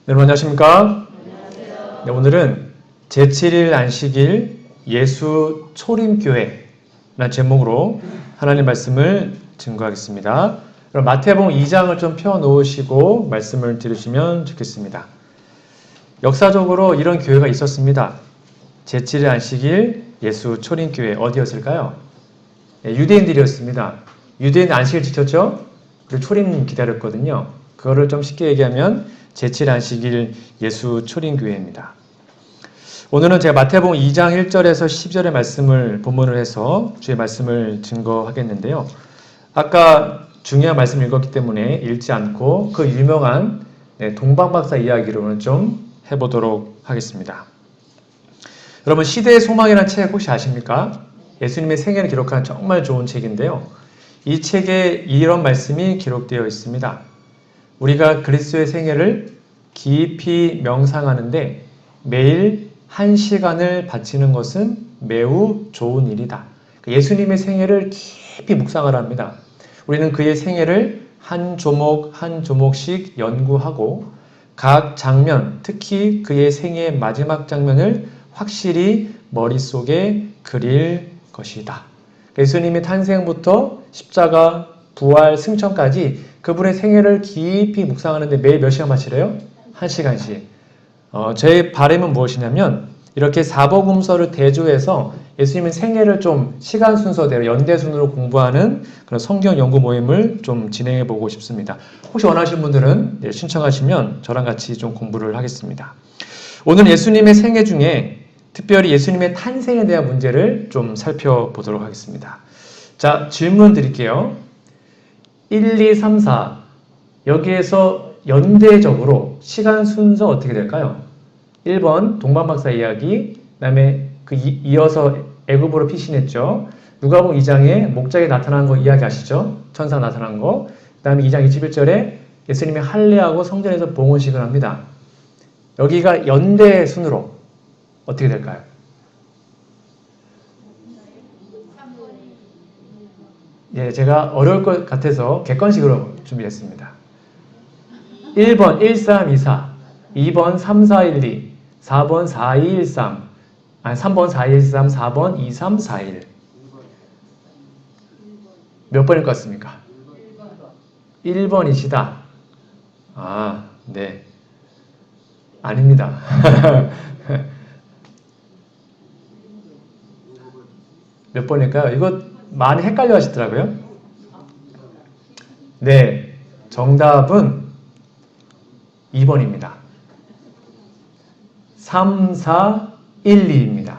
여러분 안녕하십니까? 네, 오늘은 제7일 안식일 예수 초림교회라는 제목으로 하나님 말씀을 증거하겠습니다. 그럼 마태복음 2장을 좀 펴놓으시고 말씀을 들으시면 좋겠습니다. 역사적으로 이런 교회가 있었습니다. 제7일 안식일 예수 초림교회 어디였을까요? 네, 유대인들이었습니다. 유대인 안식일 지켰죠? 그리고 초림 기다렸거든요. 그거를 좀 쉽게 얘기하면 제7 안식일 예수 초림교회입니다. 오늘은 제가 마태복음 2장 1절에서 10절의 말씀을 본문으로 해서 주의 말씀을 증거하겠는데요. 아까 중요한 말씀을 읽었기 때문에 읽지 않고 그 유명한 동방박사 이야기로는 좀 해보도록 하겠습니다. 여러분 시대의 소망이라는 책 혹시 아십니까? 예수님의 생애를 기록한 정말 좋은 책인데요. 이 책에 이런 말씀이 기록되어 있습니다. 우리가 그리스도의 생애를 깊이 명상하는데 매일 1시간을 바치는 것은 매우 좋은 일이다. 예수님의 생애를 깊이 묵상을 합니다. 우리는 그의 생애를 한 조목 한 조목씩 연구하고 각 장면, 특히 그의 생애의 마지막 장면을 확실히 머릿속에 그릴 것이다. 예수님의 탄생부터 십자가, 부활, 승천까지 그분의 생애를 깊이 묵상하는데 매일 몇 시간 바치래요? 1시간씩. 제 바람은 무엇이냐면 이렇게 사복음서를 대조해서 예수님의 생애를 좀 시간 순서대로 연대순으로 공부하는 그런 성경 연구 모임을 좀 진행해 보고 싶습니다. 혹시 원하시는 분들은 신청하시면 저랑 같이 좀 공부를 하겠습니다. 오늘 예수님의 생애 중에 특별히 예수님의 탄생에 대한 문제를 좀 살펴보도록 하겠습니다. 자, 질문 드릴게요. 1, 2, 3, 4 여기에서 연대적으로 시간 순서 어떻게 될까요? 1번 동방박사 이야기, 그 다음에 이어서 애굽으로 피신했죠. 누가복음 2장에 목자에 나타난 거 이야기 아시죠? 천사 나타난 거. 그 다음에 2장 21절에 예수님이 할례하고 성전에서 봉헌식을 합니다. 여기가 연대 순으로 어떻게 될까요? 예, 제가 어려울 것 같아서 객관식으로 준비했습니다. 1번 1324, 2번 3412, 4번 4213, 3번 4213, 4번 2341. 몇 번일 것 같습니까? 1번이시다. 아, 네. 아닙니다. 몇 번일까요? 이거 많이 헷갈려 하시더라고요. 네, 정답은 2번입니다. 3, 4, 1, 2입니다.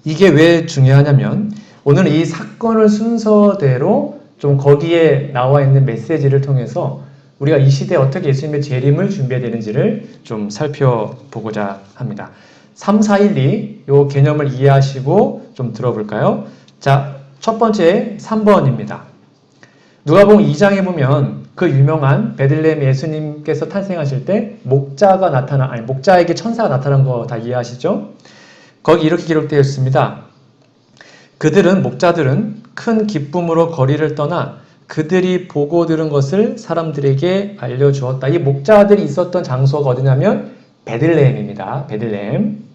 이게 왜 중요하냐면 오늘 이 사건을 순서대로 좀 거기에 나와 있는 메시지를 통해서 우리가 이 시대에 어떻게 예수님의 재림을 준비해야 되는지를 좀 살펴보고자 합니다. 3, 4, 1, 2 이 개념을 이해하시고 좀 들어볼까요? 자, 첫 번째 3번입니다. 누가복음 2장에 보면 그 유명한 베들레헴 예수님께서 탄생하실 때 목자에게 천사가 나타난 거 다 이해하시죠? 거기 이렇게 기록되어 있습니다. 목자들은 큰 기쁨으로 거리를 떠나 그들이 보고 들은 것을 사람들에게 알려주었다. 이 목자들이 있었던 장소가 어디냐면 베들레헴입니다. 베들레헴.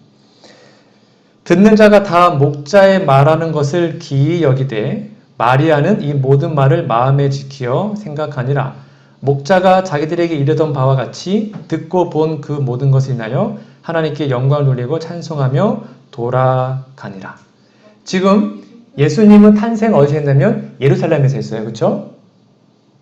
듣는 자가 다 목자의 말하는 것을 기이 여기되 마리아는 이 모든 말을 마음에 지키어 생각하니라. 목자가 자기들에게 이르던 바와 같이 듣고 본 그 모든 것을 인하여 하나님께 영광을 돌리고 찬송하며 돌아가니라. 지금 예수님은 탄생 어디서 했냐면 예루살렘에서 했어요. 그렇죠?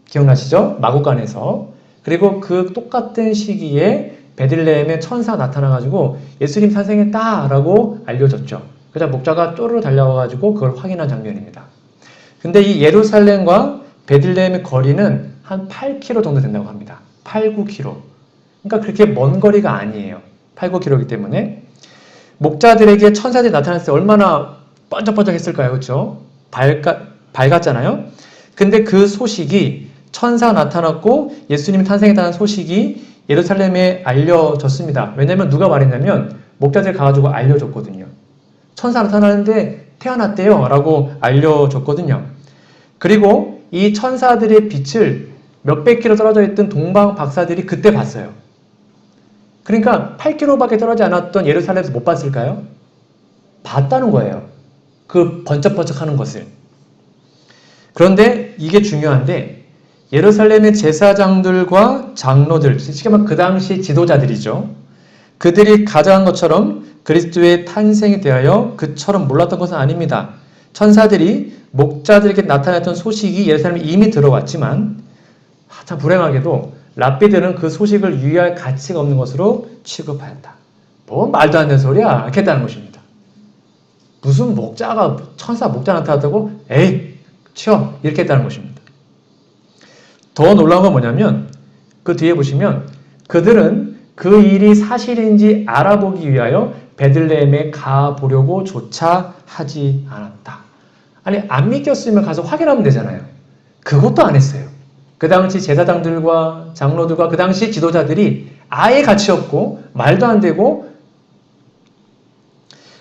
기억나시죠? 마구간에서. 그리고 그 똑같은 시기에 베들레헴에 천사가 나타나가지고 예수님 탄생했다라고 알려졌죠. 그래서 목자가 쪼르르 달려와가지고 그걸 확인한 장면입니다. 근데 이 예루살렘과 베들레헴의 거리는 한 8km 정도 된다고 합니다. 8, 9km. 그러니까 그렇게 먼 거리가 아니에요. 8, 9km이기 때문에. 목자들에게 천사들이 나타났을 때 얼마나 번쩍번쩍했을까요? 그렇죠? 밝았잖아요. 근데 그 소식이 천사가 나타났고 예수님이 탄생했다는 소식이 예루살렘에 알려졌습니다. 왜냐면 누가 말했냐면 목자들 가가지고 알려줬거든요. 천사 나타나는데 태어났대요 라고 알려줬거든요. 그리고 이 천사들의 빛을 몇백 킬로 떨어져 있던 동방 박사들이 그때 봤어요. 그러니까 8km밖에 떨어지지 않았던 예루살렘에서 못 봤을까요? 봤다는 거예요. 그 번쩍번쩍하는 것을. 그런데 이게 중요한데 예루살렘의 제사장들과 장로들, 쉽게 말하면 그 당시 지도자들이죠. 그들이 가져간 것처럼 그리스도의 탄생에 대하여 그처럼 몰랐던 것은 아닙니다. 천사들이 목자들에게 나타났던 소식이 예루살렘에 이미 들어왔지만 참 불행하게도 랍비들은 그 소식을 유의할 가치가 없는 것으로 취급하였다. 뭐 말도 안 되는 소리야 이렇게 했다는 것입니다. 무슨 목자가 천사 목자 나타났다고 에이 치워 이렇게 했다는 것입니다. 더 놀라운 건 뭐냐면 그 뒤에 보시면 그들은 그 일이 사실인지 알아보기 위하여 베들레헴에 가보려고 조차 하지 않았다. 아니 안 믿겼으면 가서 확인하면 되잖아요. 그것도 안 했어요. 그 당시 제사장들과 장로들과 그 당시 지도자들이 아예 가치 없고 말도 안 되고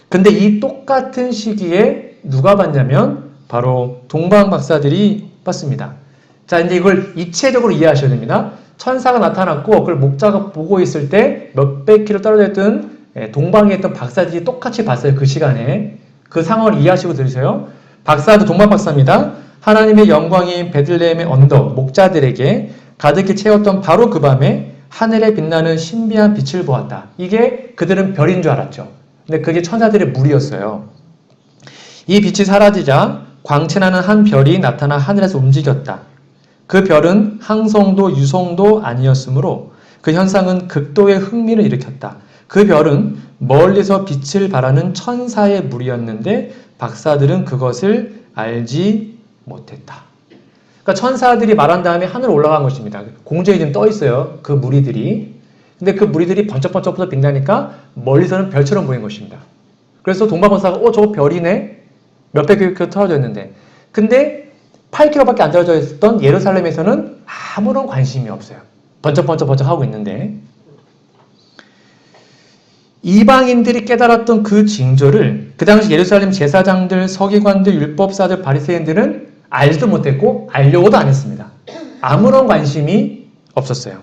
근데 이 똑같은 시기에 누가 봤냐면 바로 동방 박사들이 봤습니다. 자 이제 이걸 입체적으로 이해하셔야 됩니다. 천사가 나타났고 그걸 목자가 보고 있을 때 몇백 킬로 떨어져 있던 동방에 있던 박사들이 똑같이 봤어요. 그 시간에. 그 상황을 이해하시고 들으세요. 박사도 동방 박사입니다. 하나님의 영광인 베들레헴의 언덕 목자들에게 가득히 채웠던 바로 그 밤에 하늘에 빛나는 신비한 빛을 보았다. 이게 그들은 별인 줄 알았죠. 근데 그게 천사들의 무리였어요. 이 빛이 사라지자 광채나는 한 별이 나타나 하늘에서 움직였다. 그 별은 항성도 유성도 아니었으므로 그 현상은 극도의 흥미를 일으켰다. 그 별은 멀리서 빛을 발하는 천사의 무리였는데 박사들은 그것을 알지 못했다. 그러니까 천사들이 말한 다음에 하늘로 올라간 것입니다. 공중에 지금 떠 있어요. 그 무리들이. 근데 그 무리들이 번쩍번쩍 빛나니까 멀리서는 별처럼 보인 것입니다. 그래서 동방박사가 저거 별이네? 몇백 킬로 떨어져 있는데. 근데 8km밖에 안 떨어져 있었던 예루살렘에서는 아무런 관심이 없어요. 번쩍번쩍 하고 있는데. 이방인들이 깨달았던 그 징조를 그 당시 예루살렘 제사장들, 서기관들, 율법사들, 바리새인들은 알지도 못했고 알려고도 안 했습니다. 아무런 관심이 없었어요.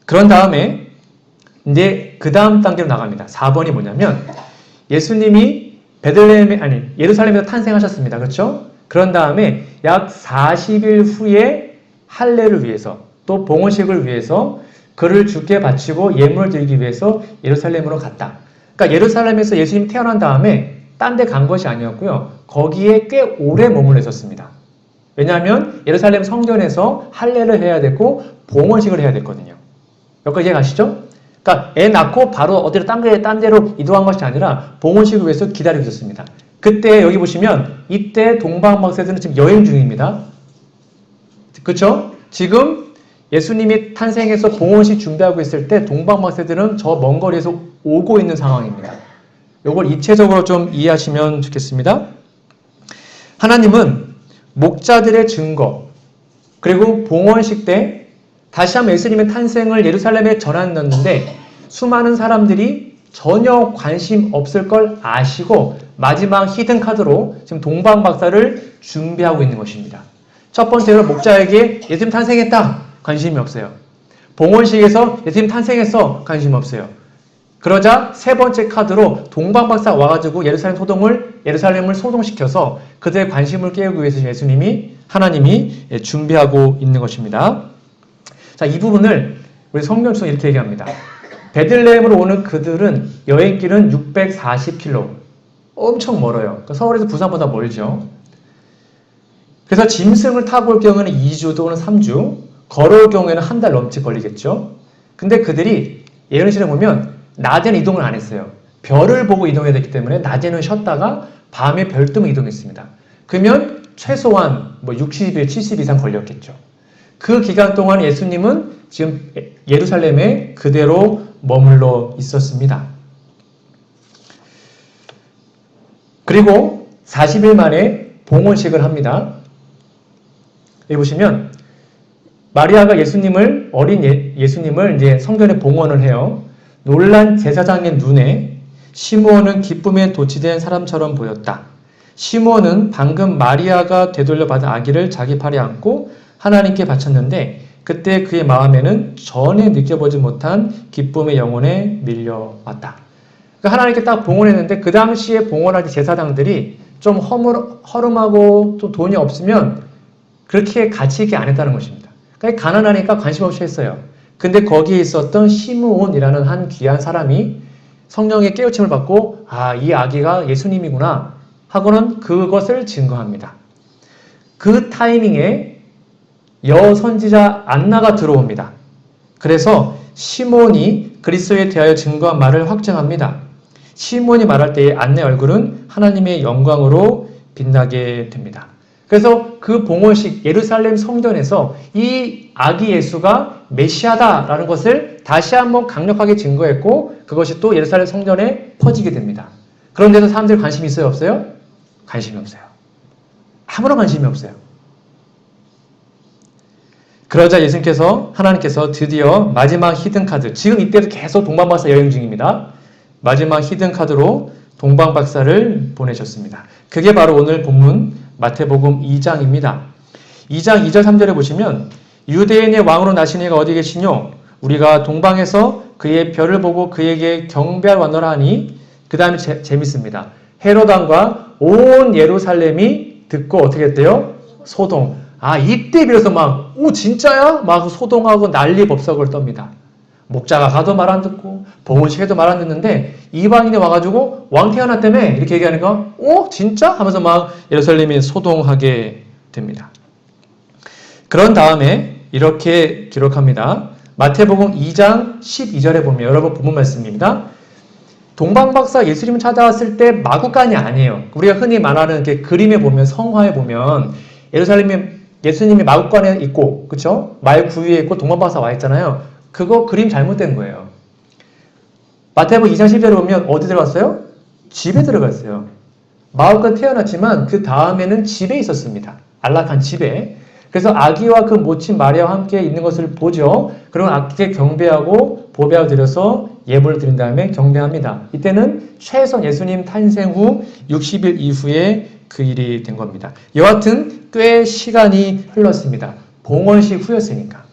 그런 다음에 이제 그 다음 단계로 나갑니다. 4번이 뭐냐면 예수님이 예루살렘에서 탄생하셨습니다. 그렇죠? 그런 다음에 약 40일 후에 할례를 위해서 또 봉헌식을 위해서 그를 주께 바치고 예물을 드리기 위해서 예루살렘으로 갔다. 그러니까 예루살렘에서 예수님이 태어난 다음에 딴 데 간 것이 아니었고요. 거기에 꽤 오래 머물러 있었습니다. 왜냐하면 예루살렘 성전에서 할례를 해야 됐고 봉헌식을 해야 됐거든요. 여기까지 가시죠? 그러니까 애 낳고 바로 어디로 딴 데로 이동한 것이 아니라 봉헌식을 위해서 기다리고 있었습니다. 그때 여기 보시면 이때 동방박사들은 지금 여행 중입니다. 그렇죠? 지금 예수님이 탄생해서 봉헌식 준비하고 있을 때 동방박사들은 저 먼 거리에서 오고 있는 상황입니다. 이걸 입체적으로 좀 이해하시면 좋겠습니다. 하나님은 목자들의 증거 그리고 봉헌식 때 다시 한번 예수님의 탄생을 예루살렘에 전해놨는데 수많은 사람들이 전혀 관심 없을 걸 아시고 마지막 히든카드로 지금 동방박사를 준비하고 있는 것입니다. 첫 번째로 목자에게 예수님 탄생했다. 관심이 없어요. 봉헌식에서 예수님 탄생했어. 관심 없어요. 그러자 세 번째 카드로 동방박사 와가지고 예루살렘을 소동시켜서 그들의 관심을 깨우기 위해서 하나님이 준비하고 있는 것입니다. 자, 이 부분을 우리 성경에서 이렇게 얘기합니다. 베들레헴으로 오는 그들은 여행길은 640km. 엄청 멀어요. 그러니까 서울에서 부산보다 멀죠. 그래서 짐승을 타고 올 경우에는 2주 또는 3주, 걸어올 경우에는 한 달 넘게 걸리겠죠. 근데 그들이 예언실에 보면 낮에는 이동을 안 했어요. 별을 보고 이동해야 되기 때문에 낮에는 쉬었다가 밤에 별 뜨면 이동했습니다. 그러면 최소한 60일, 70일 이상 걸렸겠죠. 그 기간 동안 예수님은 지금 예루살렘에 그대로 머물러 있었습니다. 그리고 40일 만에 봉헌식을 합니다. 여기 보시면 마리아가 어린 예수님을 이제 성전에 봉헌을 해요. 놀란 제사장의 눈에 시므온은 기쁨에 도취된 사람처럼 보였다. 시므온은 방금 마리아가 되돌려 받은 아기를 자기 팔에 안고 하나님께 바쳤는데 그때 그의 마음에는 전에 느껴보지 못한 기쁨의 영혼에 밀려왔다. 그러니까 하나님께 딱 봉헌했는데 그 당시에 봉헌할 제사장들이 좀 허름하고 또 돈이 없으면 그렇게 가치 있게 안 했다는 것입니다. 그러니까 가난하니까 관심 없이 했어요. 근데 거기에 있었던 시므온이라는 한 귀한 사람이 성령의 깨우침을 받고 이 아기가 예수님이구나 하고는 그것을 증거합니다. 그 타이밍에 여선지자 안나가 들어옵니다. 그래서 시몬이 그리스도에 대하여 증거한 말을 확증합니다. 시몬이 말할 때에 안나의 얼굴은 하나님의 영광으로 빛나게 됩니다. 그래서 그 봉헌식 예루살렘 성전에서 이 아기 예수가 메시아다라는 것을 다시 한번 강력하게 증거했고 그것이 또 예루살렘 성전에 퍼지게 됩니다. 그런 데서 사람들이 관심이 있어요? 없어요? 관심이 없어요. 아무런 관심이 없어요. 그러자 하나님께서 드디어 마지막 히든카드, 지금 이때도 계속 동방박사 여행 중입니다. 마지막 히든카드로 동방박사를 보내셨습니다. 그게 바로 오늘 본문 마태복음 2장입니다. 2장 2절 3절에 보시면 유대인의 왕으로 나신 이가 어디 계시뇨? 우리가 동방에서 그의 별을 보고 그에게 경배할 왔노라 하니 그 다음에 재밌습니다. 헤롯 왕과 온 예루살렘이 듣고 어떻게 했대요? 소동. 이때 비로소 진짜야? 막 소동하고 난리 법석을 떱니다. 목자가 가도 말 안 듣고 봉헌식 해도 말 안 듣는데 이방인이 와가지고 왕 태어났다며 이렇게 얘기하니까 진짜? 하면서 막 예루살렘이 소동하게 됩니다. 그런 다음에 이렇게 기록합니다. 마태복음 2장 12절에 보면 여러분 본문 말씀입니다. 동방박사 예수님 찾아왔을 때 마구간이 아니에요. 우리가 흔히 말하는 이렇게 그림에 보면 성화에 보면 예루살렘에 예수님이 마구간에 있고 그렇죠? 말 구유에 있고 동방박사 와 있잖아요. 그거 그림 잘못된 거예요. 마태복음 2장 10절에 보면 어디 들어갔어요? 집에 들어갔어요. 마구간 태어났지만 그 다음에는 집에 있었습니다. 안락한 집에. 그래서 아기와 그 모친 마리아와 함께 있는 것을 보죠. 그러면 아기께 경배하고 보배를 드려서 예물을 드린 다음에 경배합니다. 이때는 최소 예수님 탄생 후 60일 이후에 그 일이 된 겁니다. 여하튼 꽤 시간이 흘렀습니다. 봉헌식 후였으니까.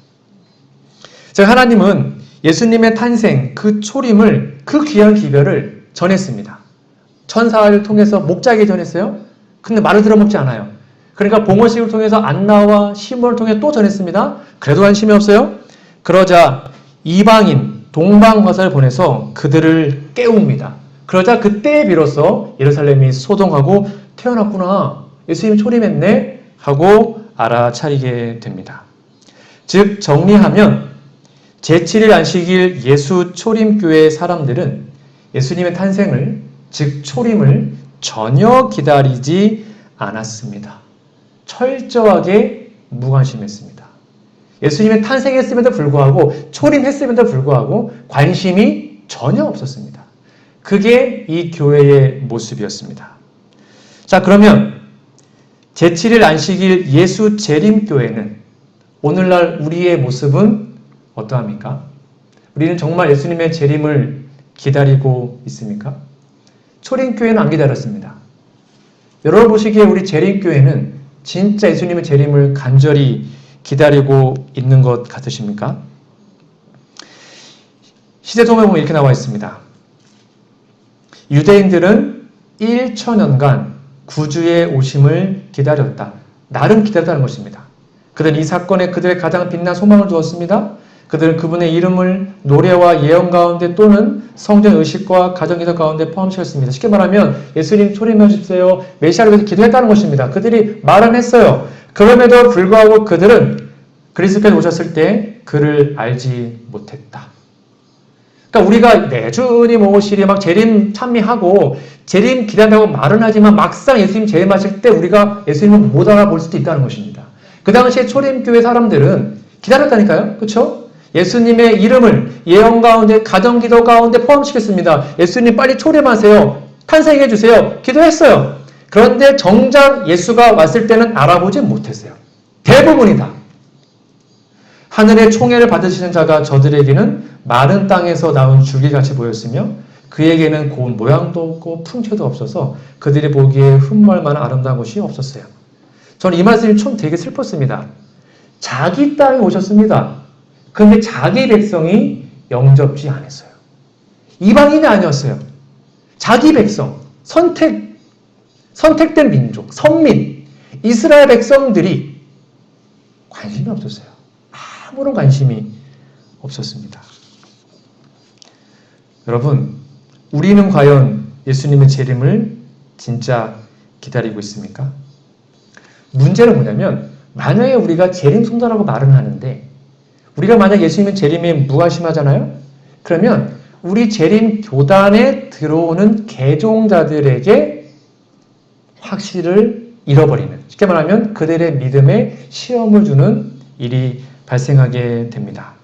자, 하나님은 예수님의 탄생, 그 초림을, 그 귀한 기별을 전했습니다. 천사를 통해서 목자에게 전했어요. 근데 말을 들어먹지 않아요. 그러니까 봉헌식을 통해서 안나와 시몬을 통해 또 전했습니다. 그래도 관심이 없어요. 그러자 이방인 동방박사를 보내서 그들을 깨웁니다. 그러자 그때 비로소 예루살렘이 소동하고 태어났구나. 예수님 초림했네 하고 알아차리게 됩니다. 즉 정리하면 제7일 안식일 예수 초림교회 사람들은 예수님의 탄생을 즉 초림을 전혀 기다리지 않았습니다. 철저하게 무관심했습니다. 예수님의 탄생했음에도 불구하고 초림했음에도 불구하고 관심이 전혀 없었습니다. 그게 이 교회의 모습이었습니다. 자, 그러면 제7일 안식일 예수 재림교회는 오늘날 우리의 모습은 어떠합니까? 우리는 정말 예수님의 재림을 기다리고 있습니까? 초림교회는 안 기다렸습니다. 여러분 보시기에 우리 재림교회는 진짜 예수님의 재림을 간절히 기다리고 있는 것 같으십니까? 시대성경에 보면 이렇게 나와 있습니다. 유대인들은 1,000년간 구주의 오심을 기다렸다. 나름 기다렸다는 것입니다. 그들은 이 사건에 그들의 가장 빛난 소망을 두었습니다. 그들은 그분의 이름을 노래와 예언 가운데 또는 성전 의식과 가정기도 가운데 포함시켰습니다. 쉽게 말하면 예수님 초림하십시오. 메시아를 위해서 기도했다는 것입니다. 그들이 말은 했어요. 그럼에도 불구하고 그들은 그리스도께서 오셨을 때 그를 알지 못했다. 그러니까 우리가 네, 주님 오시리 막 재림 찬미하고 재림 기다린다고 말은 하지만 막상 예수님 재림하실 때 우리가 예수님을 못 알아볼 수도 있다는 것입니다. 그 당시에 초림교회 사람들은 기다렸다니까요. 그렇죠? 예수님의 이름을 예언 가운데 가정기도 가운데 포함시켰습니다. 예수님 빨리 초림하세요. 탄생해 주세요. 기도했어요. 그런데 정작 예수가 왔을 때는 알아보지 못했어요. 대부분이다. 하늘의 총애를 받으시는 자가 저들에게는 마른 땅에서 나온 줄기같이 보였으며 그에게는 고운 모양도 없고 풍채도 없어서 그들이 보기에 흠모할 만한 아름다운 것이 없었어요. 저는 이 말씀이 좀 되게 슬펐습니다. 자기 땅에 오셨습니다. 그런데 자기 백성이 영접지 않았어요. 이방인이 아니었어요. 자기 백성, 선택된 민족, 선민, 이스라엘 백성들이 관심이 없었어요. 아무런 관심이 없었습니다. 여러분, 우리는 과연 예수님의 재림을 진짜 기다리고 있습니까? 문제는 뭐냐면, 만약에 우리가 재림 성도라고 말은 하는데, 우리가 만약 예수님의 재림에 무관심하잖아요? 그러면 우리 재림 교단에 들어오는 개종자들에게 확신을 잃어버리는, 쉽게 말하면 그들의 믿음에 시험을 주는 일이 발생하게 됩니다.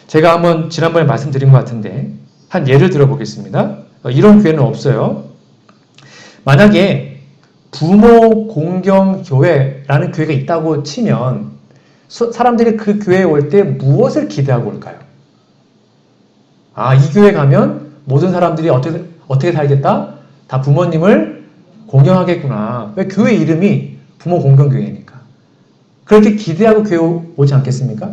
제가 한번 지난번에 말씀드린 것 같은데 한 예를 들어보겠습니다. 이런 교회는 없어요. 만약에 부모 공경 교회라는 교회가 있다고 치면 사람들이 그 교회에 올 때 무엇을 기대하고 올까요? 이 교회 가면 모든 사람들이 어떻게 살겠다? 다 부모님을 공경하겠구나. 왜? 교회 이름이 부모 공경 교회니까. 그렇게 기대하고 교회 오지 않겠습니까?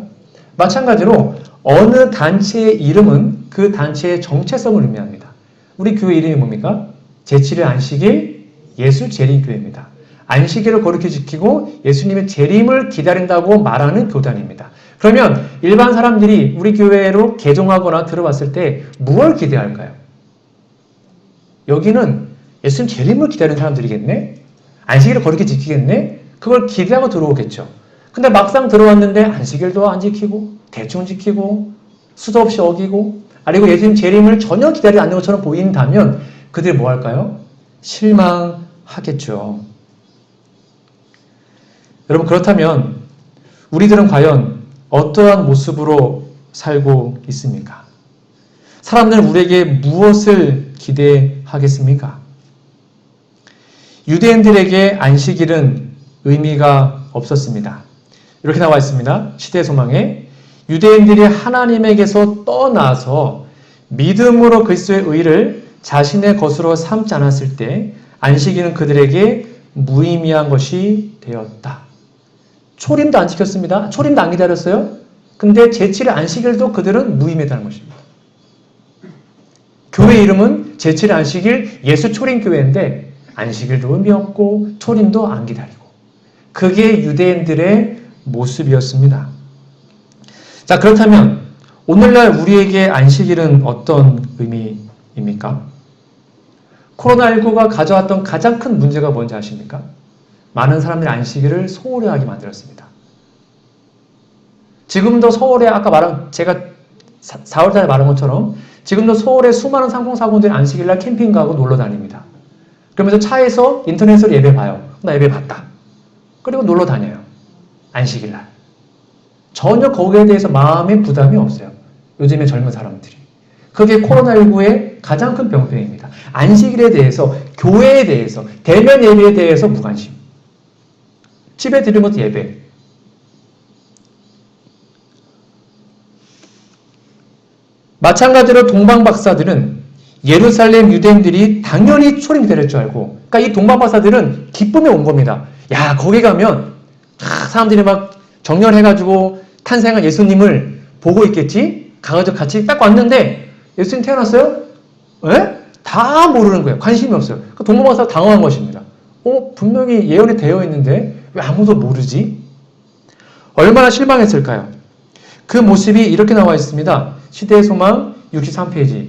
마찬가지로 어느 단체의 이름은 그 단체의 정체성을 의미합니다. 우리 교회 이름이 뭡니까? 제7일 안식일 예수 재림교회입니다. 안식일을 거룩히 지키고 예수님의 재림을 기다린다고 말하는 교단입니다. 그러면 일반 사람들이 우리 교회로 개종하거나 들어왔을 때 무엇을 기대할까요? 여기는 예수님 재림을 기다리는 사람들이겠네? 안식일을 거룩히 지키겠네? 그걸 기대하고 들어오겠죠. 근데 막상 들어왔는데 안식일도 안 지키고 대충 지키고 수도 없이 어기고 그리고 예수님 재림을 전혀 기다리지 않는 것처럼 보인다면 그들이 뭐 할까요? 실망하겠죠. 여러분, 그렇다면 우리들은 과연 어떠한 모습으로 살고 있습니까? 사람들은 우리에게 무엇을 기대하겠습니까? 유대인들에게 안식일은 의미가 없었습니다. 이렇게 나와 있습니다. 시대의 소망에 유대인들이 하나님에게서 떠나서 믿음으로 그리스도의 의를 자신의 것으로 삼지 않았을 때 안식일은 그들에게 무의미한 것이 되었다. 초림도 안 지켰습니다. 초림도 안 기다렸어요. 근데 제7일 안식일도 그들은 무의미하다는 것입니다. 교회 이름은 제7일 안식일 예수 초림교회인데 안식일도 의미 없고 초림도 안 기다리고, 그게 유대인들의 모습이었습니다. 자, 그렇다면 오늘날 우리에게 안식일은 어떤 의미입니까? 코로나19가 가져왔던 가장 큰 문제가 뭔지 아십니까? 많은 사람들이 안식일을 소홀히 하게 만들었습니다. 지금도 서울에 제가 4월달에 말한 것처럼 지금도 서울에 수많은 상공사공들이 안식일날 캠핑 가고 놀러 다닙니다. 그러면서 차에서 인터넷으로 예배 봐요. 나 예배 봤다. 그리고 놀러 다녀요. 안식일날. 전혀 거기에 대해서 마음에 부담이 없어요. 요즘의 젊은 사람들이. 그게 코로나19의 가장 큰 병폐입니다. 안식일에 대해서, 교회에 대해서, 대면 예배에 대해서 무관심. 집에 드리는 것도 예배. 마찬가지로 동방박사들은 예루살렘 유대인들이 당연히 초림 기다릴 줄 알고, 그러니까 이 동방박사들은 기쁨에 온 겁니다. 야, 거기 가면 사람들이 막 정렬해가지고 탄생한 예수님을 보고 있겠지? 가가지고 같이 딱 왔는데 예수님 태어났어요? 에? 다 모르는 거예요. 관심이 없어요. 그 동방박사가 당황한 것입니다. 분명히 예언이 되어 있는데 왜 아무도 모르지? 얼마나 실망했을까요? 그 모습이 이렇게 나와 있습니다. 시대의 소망 63페이지.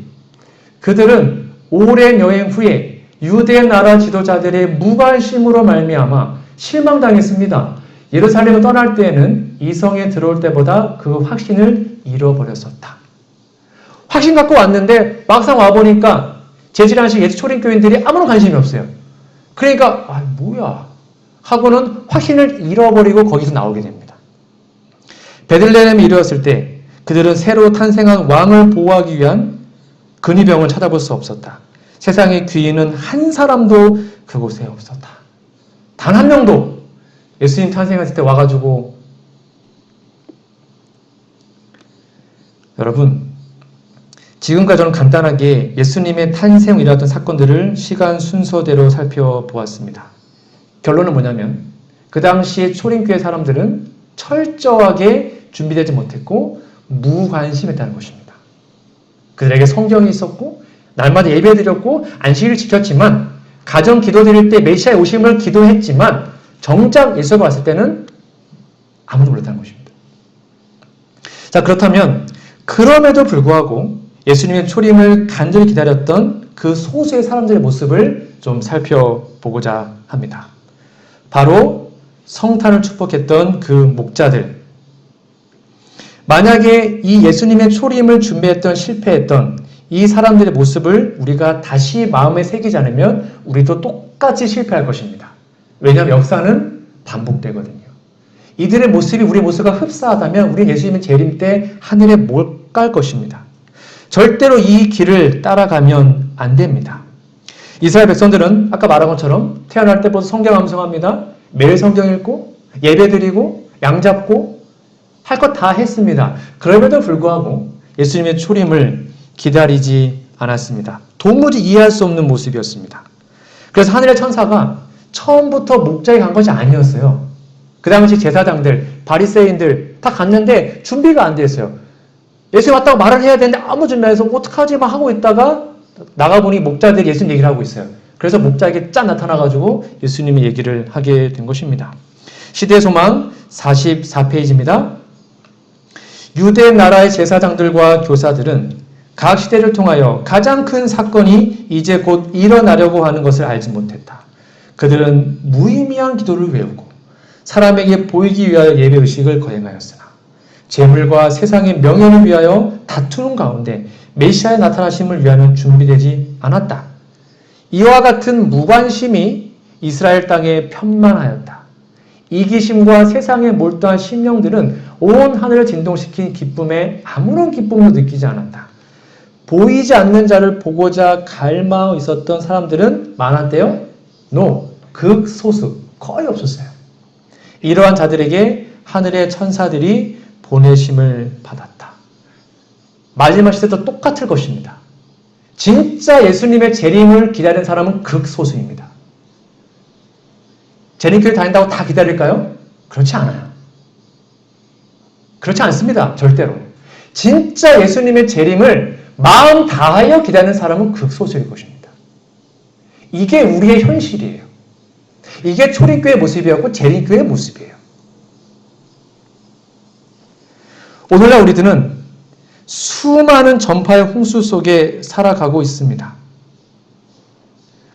그들은 오랜 여행 후에 유대 나라 지도자들의 무관심으로 말미암아 실망당했습니다. 예루살렘을 떠날 때에는 이성에 들어올 때보다 그 확신을 잃어버렸었다. 확신 갖고 왔는데 막상 와보니까 제7안식 예수 초림교인들이 아무런 관심이 없어요. 그러니까 뭐야 하고는 확신을 잃어버리고 거기서 나오게 됩니다. 베들레헴에 이르렀을 때 그들은 새로 탄생한 왕을 보호하기 위한 근위병을 찾아볼 수 없었다. 세상의 귀인은 한 사람도 그곳에 없었다. 단 한 명도 예수님 탄생했을 때 와가지고. 여러분, 지금까지 저는 간단하게 예수님의 탄생을 일어났던 사건들을 시간 순서대로 살펴보았습니다. 결론은 뭐냐면 그 당시에 초림교회 사람들은 철저하게 준비되지 못했고 무관심했다는 것입니다. 그들에게 성경이 있었고 날마다 예배드렸고 안식일을 지켰지만 가정 기도드릴 때 메시아의 오심을 기도했지만 정작 예수가 왔을 때는 아무도 몰랐다는 것입니다. 자, 그렇다면 그럼에도 불구하고 예수님의 초림을 간절히 기다렸던 그 소수의 사람들의 모습을 좀 살펴보고자 합니다. 바로 성탄을 축복했던 그 목자들. 만약에 이 예수님의 초림을 준비했던 실패했던 이 사람들의 모습을 우리가 다시 마음에 새기지 않으면 우리도 똑같이 실패할 것입니다. 왜냐하면 역사는 반복되거든요. 이들의 모습이 우리의 모습과 흡사하다면 우리는 예수님의 재림 때 하늘에 못 갈 것입니다. 절대로 이 길을 따라가면 안 됩니다. 이스라엘 백성들은 아까 말한 것처럼 태어날 때부터 성경 암송합니다. 매일 성경 읽고 예배드리고 양 잡고 할 것 다 했습니다. 그럼에도 불구하고 예수님의 초림을 기다리지 않았습니다. 도무지 이해할 수 없는 모습이었습니다. 그래서 하늘의 천사가 처음부터 목자에 간 것이 아니었어요. 그 당시 제사장들, 바리새인들 다 갔는데 준비가 안 됐어요. 예수님 왔다고 말을 해야 되는데 아무 준비 안 해서 어떡하지 막 하고 있다가 나가보니 목자들이 예수님 얘기를 하고 있어요. 그래서 목자에게 짠 나타나가지고 예수님이 얘기를 하게 된 것입니다. 시대의 소망 44페이지입니다. 유대 나라의 제사장들과 교사들은 각 시대를 통하여 가장 큰 사건이 이제 곧 일어나려고 하는 것을 알지 못했다. 그들은 무의미한 기도를 외우고 사람에게 보이기 위하여 예배의식을 거행하였으나 재물과 세상의 명예를 위하여 다투는 가운데 메시아의 나타나심을 위하면 준비되지 않았다. 이와 같은 무관심이 이스라엘 땅에 편만하였다. 이기심과 세상에 몰두한 심령들은 온 하늘을 진동시킨 기쁨에 아무런 기쁨도 느끼지 않았다. 보이지 않는 자를 보고자 갈망하고 있었던 사람들은 많았대요? No, 극소수, 거의 없었어요. 이러한 자들에게 하늘의 천사들이 보내심을 받았다. 마지막 시대도 똑같을 것입니다. 진짜 예수님의 재림을 기다리는 사람은 극소수입니다. 재림교회 다닌다고 다 기다릴까요? 그렇지 않아요. 그렇지 않습니다. 절대로. 진짜 예수님의 재림을 마음 다하여 기다리는 사람은 극소수일 것입니다. 이게 우리의 현실이에요. 이게 초림교회의 모습이었고 재림교회의 모습이에요. 오늘날 우리들은 수많은 전파의 홍수 속에 살아가고 있습니다.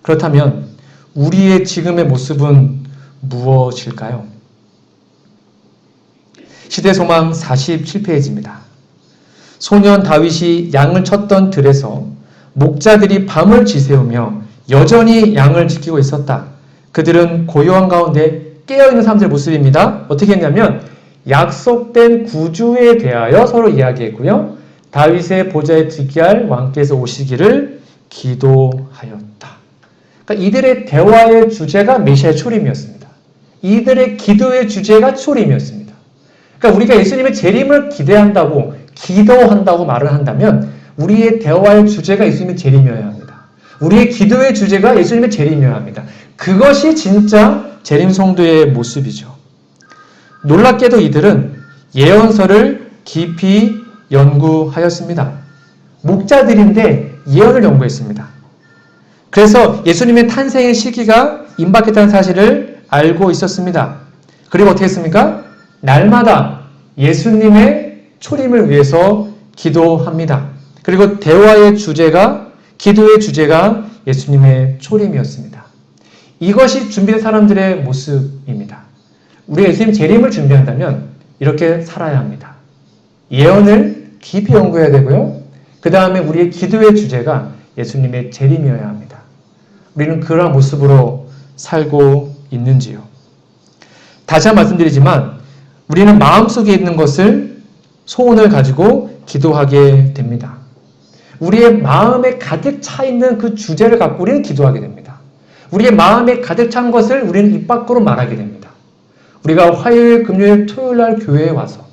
그렇다면 우리의 지금의 모습은 무엇일까요? 시대소망 47페이지입니다. 소년 다윗이 양을 쳤던 들에서 목자들이 밤을 지새우며 여전히 양을 지키고 있었다. 그들은 고요한 가운데 깨어있는 사람들의 모습입니다. 어떻게 했냐면 약속된 구주에 대하여 서로 이야기했고요. 다윗의 보좌에 즉위할 왕께서 오시기를 기도하였다. 그러니까 이들의 대화의 주제가 메시아의 초림이었습니다. 이들의 기도의 주제가 초림이었습니다. 그러니까 우리가 예수님의 재림을 기대한다고 기도한다고 말을 한다면 우리의 대화의 주제가 예수님의 재림이어야 합니다. 우리의 기도의 주제가 예수님의 재림이어야 합니다. 그것이 진짜 재림 성도의 모습이죠. 놀랍게도 이들은 예언서를 깊이 연구하였습니다. 목자들인데 예언을 연구했습니다. 그래서 예수님의 탄생의 시기가 임박했다는 사실을 알고 있었습니다. 그리고 어떻게 했습니까? 날마다 예수님의 초림을 위해서 기도합니다. 그리고 대화의 주제가, 기도의 주제가 예수님의 초림이었습니다. 이것이 준비된 사람들의 모습입니다. 우리가 예수님 재림을 준비한다면 이렇게 살아야 합니다. 예언을 깊이 연구해야 되고요. 그 다음에 우리의 기도의 주제가 예수님의 재림이어야 합니다. 우리는 그러한 모습으로 살고 있는지요? 다시 한번 말씀드리지만 우리는 마음속에 있는 것을 소원을 가지고 기도하게 됩니다. 우리의 마음에 가득 차 있는 그 주제를 갖고 우리는 기도하게 됩니다. 우리의 마음에 가득 찬 것을 우리는 입 밖으로 말하게 됩니다. 우리가 화요일, 금요일, 토요일 날 교회에 와서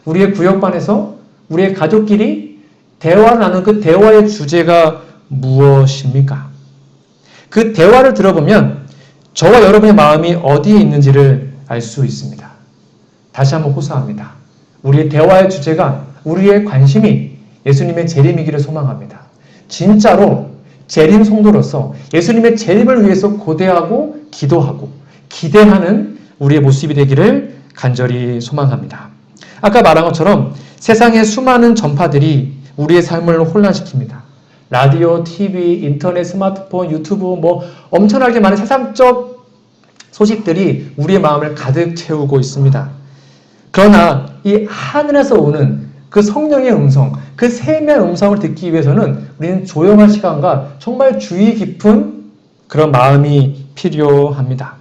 우리의 구역반에서 우리의 가족끼리 대화를 나누는 그 대화의 주제가 무엇입니까? 그 대화를 들어보면 저와 여러분의 마음이 어디에 있는지를 알 수 있습니다. 다시 한번 호소합니다. 우리의 대화의 주제가, 우리의 관심이 예수님의 재림이기를 소망합니다. 진짜로 재림 성도로서 예수님의 재림을 위해서 고대하고 기도하고 기대하는 우리의 모습이 되기를 간절히 소망합니다. 아까 말한 것처럼 세상의 수많은 전파들이 우리의 삶을 혼란시킵니다. 라디오, TV, 인터넷, 스마트폰, 유튜브 엄청나게 많은 세상적 소식들이 우리의 마음을 가득 채우고 있습니다. 그러나 이 하늘에서 오는 그 성령의 음성, 그 세미한 음성을 듣기 위해서는 우리는 조용한 시간과 정말 주의 깊은 그런 마음이 필요합니다.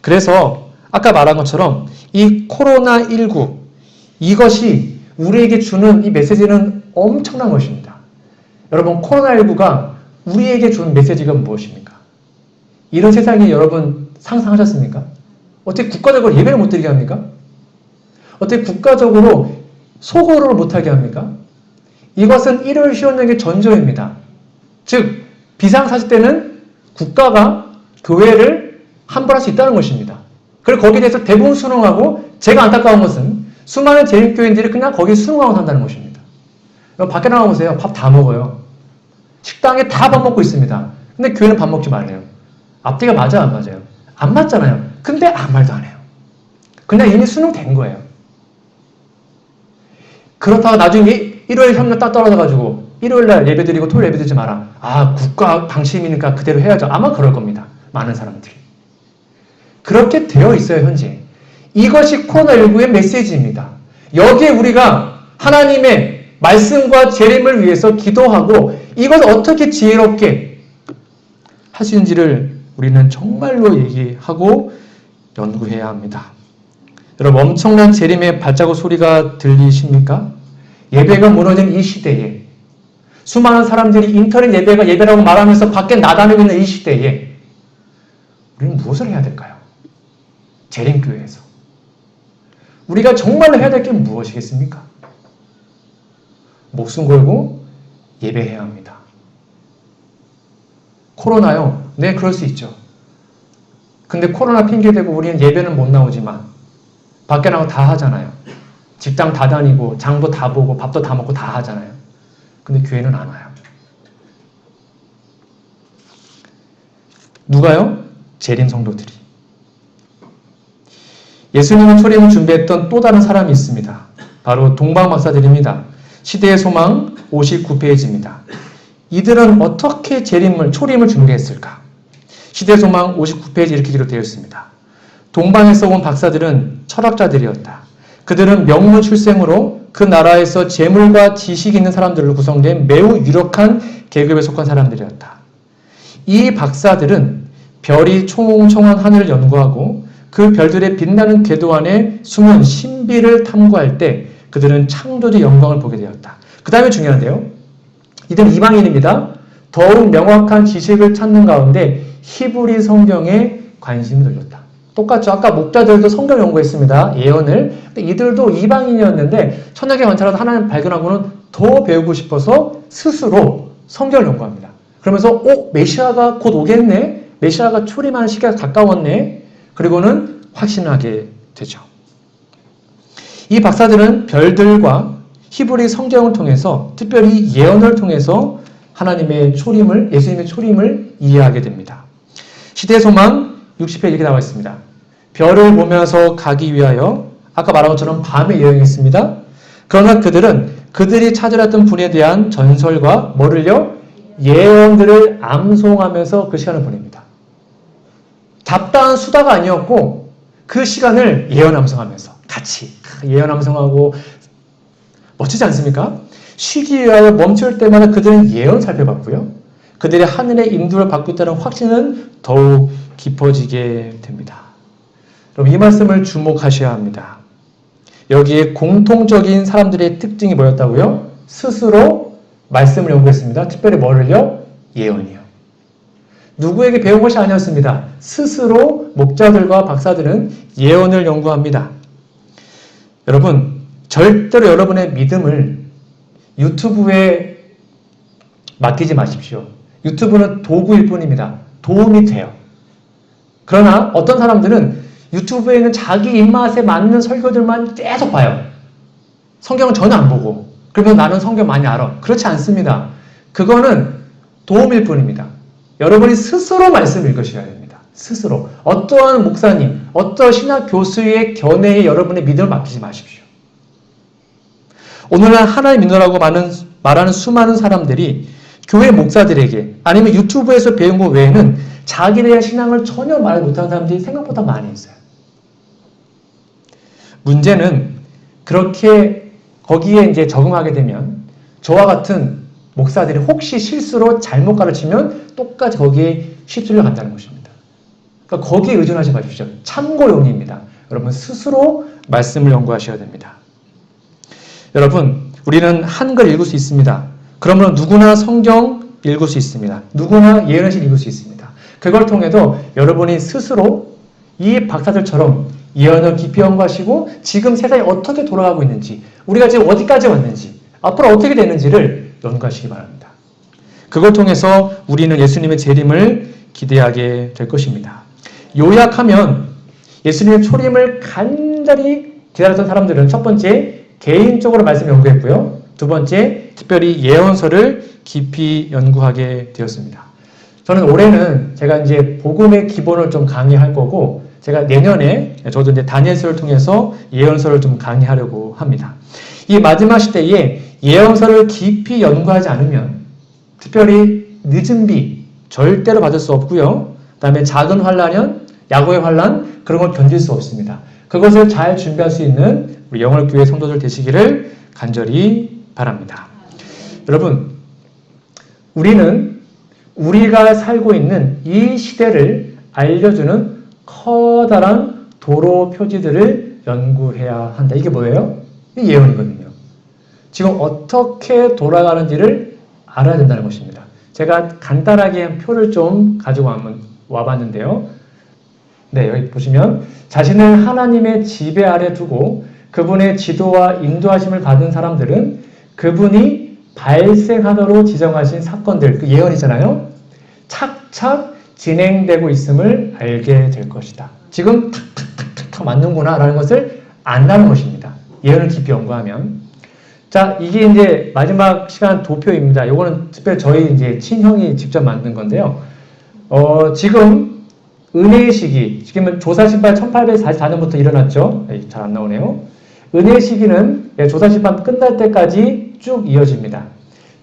그래서 아까 말한 것처럼 이 코로나19 이것이 우리에게 주는 이 메시지는 엄청난 것입니다. 여러분, 코로나19가 우리에게 준 메시지가 무엇입니까? 이런 세상에 여러분 상상하셨습니까? 어떻게 국가적으로 예배를 못 드리게 합니까? 어떻게 국가적으로 소거를 못하게 합니까? 이것은 일요일 시온령의 전조입니다. 즉, 비상사태 때는 국가가 교회를 함부로 할 수 있다는 것입니다. 그리고 거기에 대해서 대부분 순응하고, 제가 안타까운 것은 수많은 재림교인들이 그냥 거기에 순응하고 산다는 것입니다. 밖에 나가보세요. 밥 다 먹어요. 식당에 다 밥 먹고 있습니다. 근데 교회는 밥 먹지 말래요. 앞뒤가 맞아, 안 맞아요? 안 맞잖아요. 근데 아무 말도 안 해요. 그냥 이미 수능된 거예요. 그렇다고 나중에 일요일 협력 딱 떨어져가지고 일요일날 예배드리고 토요일 예배드리지 마라. 아, 국가 방침이니까 그대로 해야죠. 아마 그럴 겁니다. 많은 사람들이. 그렇게 되어 있어요, 현재. 이것이 코로나19의 메시지입니다. 여기에 우리가 하나님의 말씀과 재림을 위해서 기도하고 이것을 어떻게 지혜롭게 할 수 있는지를 우리는 정말로 얘기하고 연구해야 합니다. 여러분, 엄청난 재림의 발자국 소리가 들리십니까? 예배가 무너진 이 시대에 수많은 사람들이 인터넷 예배가 예배라고 말하면서 밖에 나다니고 있는 이 시대에 우리는 무엇을 해야 될까요? 재림교회에서 우리가 정말로 해야 될 게 무엇이겠습니까? 목숨 걸고 예배해야 합니다. 코로나요? 네, 그럴 수 있죠. 근데 코로나 핑계대고 우리는 예배는 못 나오지만 밖에 나가고 다 하잖아요. 직장 다 다니고 장도 다 보고 밥도 다 먹고 다 하잖아요. 근데 교회는 안 와요. 누가요? 재림 성도들이. 예수님의 초림을 준비했던 또 다른 사람이 있습니다. 바로 동방 박사들입니다. 시대의 소망 59페이지입니다. 이들은 어떻게 초림을 준비했을까? 시대의 소망 59페이지 이렇게 기록되어 있습니다. 동방에서 온 박사들은 철학자들이었다. 그들은 명문 출생으로 그 나라에서 재물과 지식이 있는 사람들로 구성된 매우 유력한 계급에 속한 사람들이었다. 이 박사들은 별이 총총한 하늘을 연구하고 그 별들의 빛나는 궤도 안에 숨은 신비를 탐구할 때 그들은 창조주의 영광을 보게 되었다. 그 다음에 중요한데요. 이들은 이방인입니다. 더욱 명확한 지식을 찾는 가운데 히브리 성경에 관심을 돌렸다. 똑같죠. 아까 목자들도 성경 연구했습니다. 예언을. 근데 이들도 이방인이었는데 천하계 관찰하다 하나님 발견하고는 더 배우고 싶어서 스스로 성경을 연구합니다. 그러면서 메시아가 곧 오겠네. 메시아가 초림하는 시기가 가까웠네. 그리고는 확신하게 되죠. 이 박사들은 별들과 히브리 성경을 통해서 특별히 예언을 통해서 하나님의 초림을, 예수님의 초림을 이해하게 됩니다. 시대의 소망 60회 이렇게 나와 있습니다. 별을 보면서 가기 위하여 아까 말한 것처럼 밤에 여행했습니다. 그러나 그들은 그들이 찾으려 했던 분에 대한 전설과 예언들을 암송하면서 그 시간을 보냅니다. 잡다한 수다가 아니었고 그 시간을 예언 암송하면서 같이 예언 암송하고 멋지지 않습니까? 쉬기 위하여 멈출 때마다 그들은 예언 살펴봤고요. 그들의 하늘의 인도를 받고 있다는 확신은 더욱 깊어지게 됩니다. 여러분, 이 말씀을 주목하셔야 합니다. 여기에 공통적인 사람들의 특징이 뭐였다고요? 스스로 말씀을 연구했습니다. 특별히 예언이요. 누구에게 배운 것이 아니었습니다. 스스로 목자들과 박사들은 예언을 연구합니다. 여러분, 절대로 여러분의 믿음을 유튜브에 맡기지 마십시오. 유튜브는 도구일 뿐입니다. 도움이 돼요. 그러나 어떤 사람들은 유튜브에 있는 자기 입맛에 맞는 설교들만 계속 봐요. 성경은 전혀 안 보고. 그러면 나는 성경 많이 알아. 그렇지 않습니다. 그거는 도움일 뿐입니다. 여러분이 스스로 말씀을 읽으셔야 됩니다. 스스로. 어떠한 목사님, 어떠한 신학 교수의 견해에 여러분의 믿음을 맡기지 마십시오. 오늘날 하나님 믿노라고 말하는 수많은 사람들이 교회 목사들에게 아니면 유튜브에서 배운 것 외에는 자기네의 신앙을 전혀 말 못하는 사람들이 생각보다 많이 있어요. 문제는 그렇게 거기에 이제 적응하게 되면 저와 같은 목사들이 혹시 실수로 잘못 가르치면 똑같이 거기에 휩쓸려 간다는 것입니다. 그러니까 거기에 의존하지 마십시오. 참고용입니다. 여러분 스스로 말씀을 연구하셔야 됩니다. 여러분 우리는 한글 읽을 수 있습니다. 그러면 누구나 성경 읽을 수 있습니다. 누구나 예언실 읽을 수 있습니다. 그걸 통해도 여러분이 스스로 이 박사들처럼 예언을 깊이 연구하시고 지금 세상이 어떻게 돌아가고 있는지 우리가 지금 어디까지 왔는지 앞으로 어떻게 되는지를 연구하시기 바랍니다. 그걸 통해서 우리는 예수님의 재림을 기대하게 될 것입니다. 요약하면 예수님의 초림을 간절히 기다렸던 사람들은 첫 번째 개인적으로 말씀 연구했고요. 두 번째 특별히 예언서를 깊이 연구하게 되었습니다. 저는 올해는 제가 이제 복음의 기본을 좀 강의할 거고 제가 내년에 저도 이제 다니엘서를 통해서 예언서를 좀 강의하려고 합니다. 이 마지막 시대에 예언서를 깊이 연구하지 않으면 특별히 늦은 비 절대로 받을 수 없고요. 그 다음에 작은 환란은 야고의 환란 그런 걸 견딜 수 없습니다. 그것을 잘 준비할 수 있는 우리 영월교회 성도들 되시기를 간절히 바랍니다. 여러분 우리는 우리가 살고 있는 이 시대를 알려주는 커다란 도로 표지들을 연구해야 한다. 이게 뭐예요? 이게 예언이거든요. 지금 어떻게 돌아가는지를 알아야 된다는 것입니다. 제가 간단하게 표를 좀 가지고 와봤는데요. 네, 여기 보시면 자신을 하나님의 지배 아래 두고 그분의 지도와 인도하심을 받은 사람들은 그분이 발생하도록 지정하신 사건들, 그 예언이잖아요. 착착 진행되고 있음을 알게 될 것이다. 지금 탁탁탁탁 맞는구나 라는 것을 안다는 것입니다. 예언을 깊이 연구하면. 자, 이게 이제 마지막 시간 도표입니다. 이거는 특별히 저희 이제 친형이 직접 만든 건데요. 지금 은혜의 시기, 지금은 조사심판 1844년부터 일어났죠. 잘 안 나오네요. 은혜의 시기는 조사심판 끝날 때까지 쭉 이어집니다.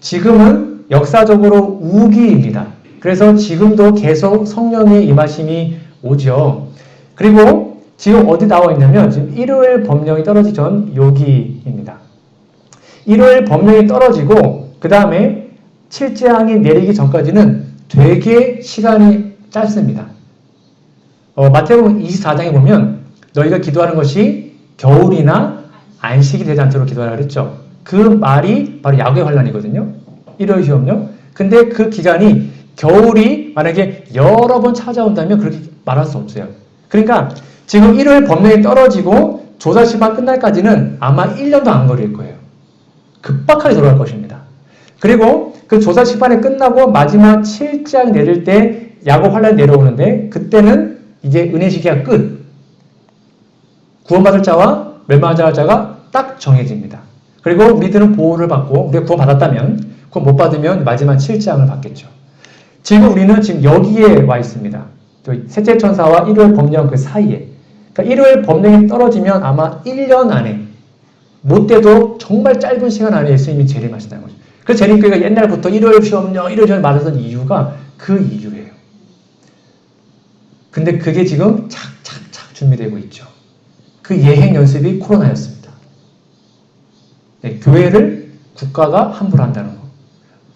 지금은 역사적으로 우기입니다. 그래서 지금도 계속 성령의 임하심이 오죠. 그리고 지금 어디 나와 있냐면 지금 일요일 법령이 떨어지기 전 여기입니다. 일요일 법령이 떨어지고 그 다음에 7재앙이 내리기 전까지는 되게 시간이 짧습니다. 마태복음 24장에 보면 너희가 기도하는 것이 겨울이나 안식이 되지 않도록 기도하라 그랬죠. 그 말이 바로 야고의 환란이거든요. 일요일 시험요. 근데 그 기간이 겨울이 만약에 여러 번 찾아온다면 그렇게 말할 수 없어요. 그러니까 지금 일요일 법령이 떨어지고 조사심판 끝날까지는 아마 1년도 안 걸릴 거예요. 급박하게 돌아갈 것입니다. 그리고 그 조사심판이 끝나고 마지막 7장 내릴 때 야곱 환란이 내려오는데 그때는 이제 은혜 시기가 끝. 구원받을 자와 멸망할 자가 딱 정해집니다. 그리고 우리들은 보호를 받고 우리가 구원받았다면 구원 못 받으면 마지막 7장을 받겠죠. 지금 우리는 지금 여기에 와 있습니다. 셋째 천사와 일요일 법령 그 사이에. 그러니까 일요일 법령이 떨어지면 아마 1년 안에 못돼도 정말 짧은 시간 안에 예수님이 재림하신다는 거죠. 그래서 재림교회가 옛날부터 일요일 시험령, 일요일 시험을 맞았던 이유가 그 이유예요. 근데 그게 지금 착착착 준비되고 있죠. 그 예행 연습이 코로나였습니다. 네, 교회를 국가가 함부로 한다는 거.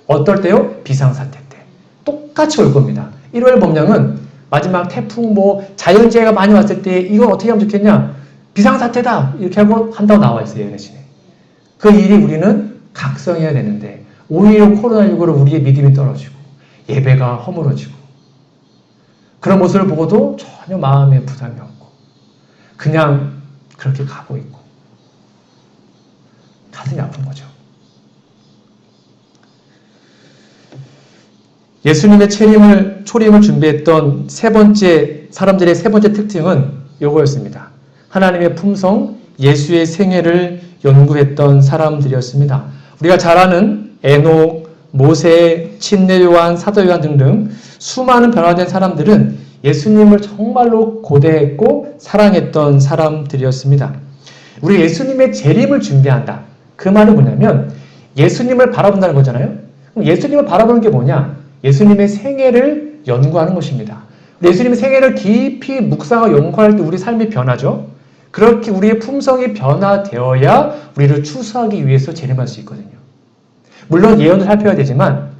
어떨 때요? 비상사태 때. 똑같이 올 겁니다. 1월 법령은 마지막 태풍 자연재해가 많이 왔을 때 이건 어떻게 하면 좋겠냐? 비상사태다! 이렇게 하고 한다고 나와 있어요. 예언의 그 일이 우리는 각성해야 되는데 오히려 코로나19로 우리의 믿음이 떨어지고 예배가 허물어지고 그런 모습을 보고도 전혀 마음에 부담이 없고 그냥 그렇게 가고 있고 가슴이 아픈 거죠. 예수님의 초림을 준비했던 사람들의 세 번째 특징은 요거였습니다. 하나님의 품성, 예수의 생애를 연구했던 사람들이었습니다. 우리가 잘 아는 에녹, 모세, 침례 요한, 사도 요한 등등 수많은 변화된 사람들은 예수님을 정말로 고대했고 사랑했던 사람들이었습니다. 우리 예수님의 재림을 준비한다. 그 말은 뭐냐면 예수님을 바라본다는 거잖아요. 그럼 예수님을 바라보는 게 뭐냐? 예수님의 생애를 연구하는 것입니다. 예수님의 생애를 깊이 묵상하고 연구할 때 우리 삶이 변하죠. 그렇게 우리의 품성이 변화되어야 우리를 추수하기 위해서 재림할 수 있거든요. 물론 예언을 살펴야 되지만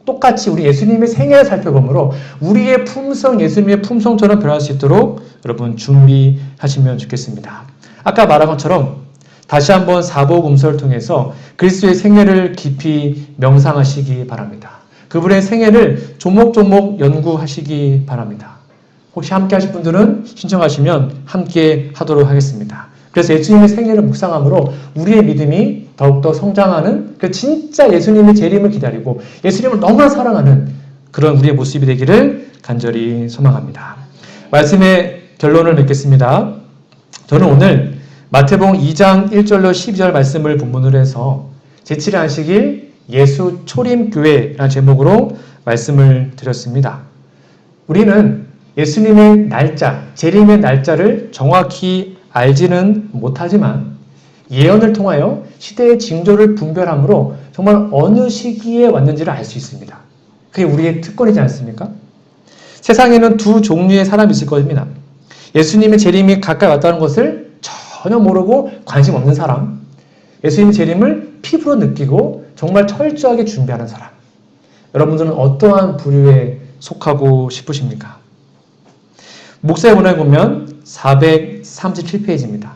똑같이 우리 예수님의 생애를 살펴보므로 우리의 품성, 예수님의 품성처럼 변할 수 있도록 여러분 준비하시면 좋겠습니다. 아까 말한 것처럼 다시 한번 사복음서를 통해서 그리스도의 생애를 깊이 명상하시기 바랍니다. 그분의 생애를 조목조목 연구하시기 바랍니다. 혹시 함께 하실 분들은 신청하시면 함께 하도록 하겠습니다. 그래서 예수님의 생애를 묵상함으로 우리의 믿음이 더욱더 성장하는 진짜 예수님의 재림을 기다리고 예수님을 너무나 사랑하는 그런 우리의 모습이 되기를 간절히 소망합니다. 말씀의 결론을 맺겠습니다. 저는 오늘 마태복음 2장 1절로 12절 말씀을 본문으로 해서 제7일 안식일 예수 초림교회라는 제목으로 말씀을 드렸습니다. 우리는 예수님의 날짜, 재림의 날짜를 정확히 알지는 못하지만 예언을 통하여 시대의 징조를 분별함으로 정말 어느 시기에 왔는지를 알 수 있습니다. 그게 우리의 특권이지 않습니까? 세상에는 두 종류의 사람이 있을 겁니다. 예수님의 재림이 가까이 왔다는 것을 전혀 모르고 관심 없는 사람, 예수님의 재림을 피부로 느끼고 정말 철저하게 준비하는 사람. 여러분들은 어떠한 부류에 속하고 싶으십니까? 목사의 문화에 보면 437페이지입니다.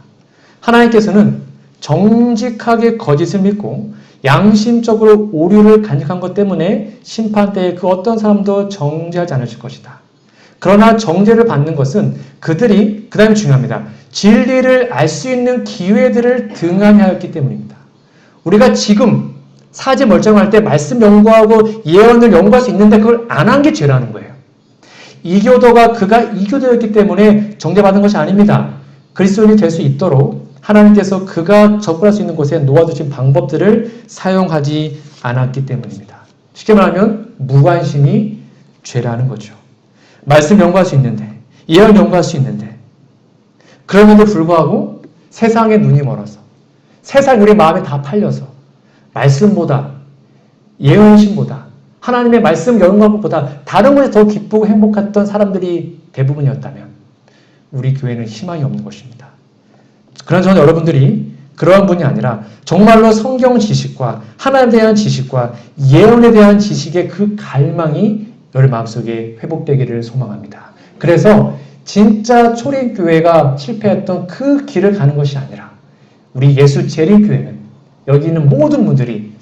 하나님께서는 정직하게 거짓을 믿고 양심적으로 오류를 간직한 것 때문에 심판 때에 그 어떤 사람도 정죄하지 않으실 것이다. 그러나 정죄를 받는 것은 그들이, 그 다음에 중요합니다. 진리를 알 수 있는 기회들을 등한히 하였기 때문입니다. 우리가 지금 사지 멀쩡할 때 말씀 연구하고 예언을 연구할 수 있는데 그걸 안 한 게 죄라는 거예요. 이교도가 그가 이교도였기 때문에 정죄받은 것이 아닙니다. 그리스도인이 될 수 있도록 하나님께서 그가 접근할 수 있는 곳에 놓아두신 방법들을 사용하지 않았기 때문입니다. 쉽게 말하면 무관심이 죄라는 거죠. 말씀 연구할 수 있는데, 예언 연구할 수 있는데, 그럼에도 불구하고 세상에 눈이 멀어서, 세상 우리 마음에 다 팔려서 말씀보다, 예언신보다, 하나님의 말씀 연구하는 것보다 다른 것에 더 기쁘고 행복했던 사람들이 대부분이었다면 우리 교회는 희망이 없는 것입니다. 그러나 저는 여러분들이 그러한 분이 아니라 정말로 성경 지식과 하나님에 대한 지식과 예언에 대한 지식의 그 갈망이 여러분 마음속에 회복되기를 소망합니다. 그래서 진짜 초림교회가 실패했던 그 길을 가는 것이 아니라 우리 예수 재림교회는 여기 있는 모든 분들이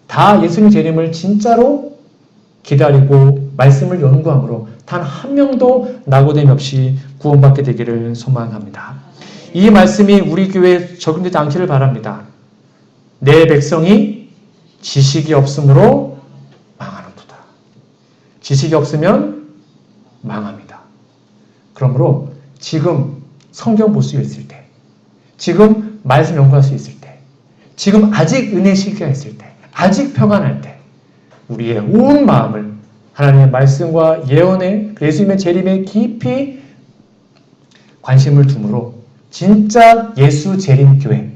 다 예수님 재림을 진짜로 기다리고 말씀을 연구함으로 단 한 명도 낙오됨 없이 구원받게 되기를 소망합니다. 이 말씀이 우리 교회에 적용되지 않기를 바랍니다. 내 백성이 지식이 없으므로 망하는도다. 지식이 없으면 망합니다. 그러므로 지금 성경 볼 수 있을 때, 지금 말씀 연구할 수 있을 때, 지금 아직 은혜 시기가 있을 때, 아직 평안할 때 우리의 온 마음을 하나님의 말씀과 예언에 예수님의 재림에 깊이 관심을 두므로 진짜 예수 재림교회,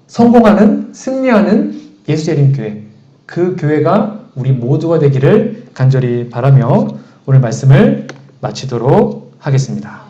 성공하는, 승리하는 예수 재림교회, 그 교회가 우리 모두가 되기를 간절히 바라며 오늘 말씀을 마치도록 하겠습니다.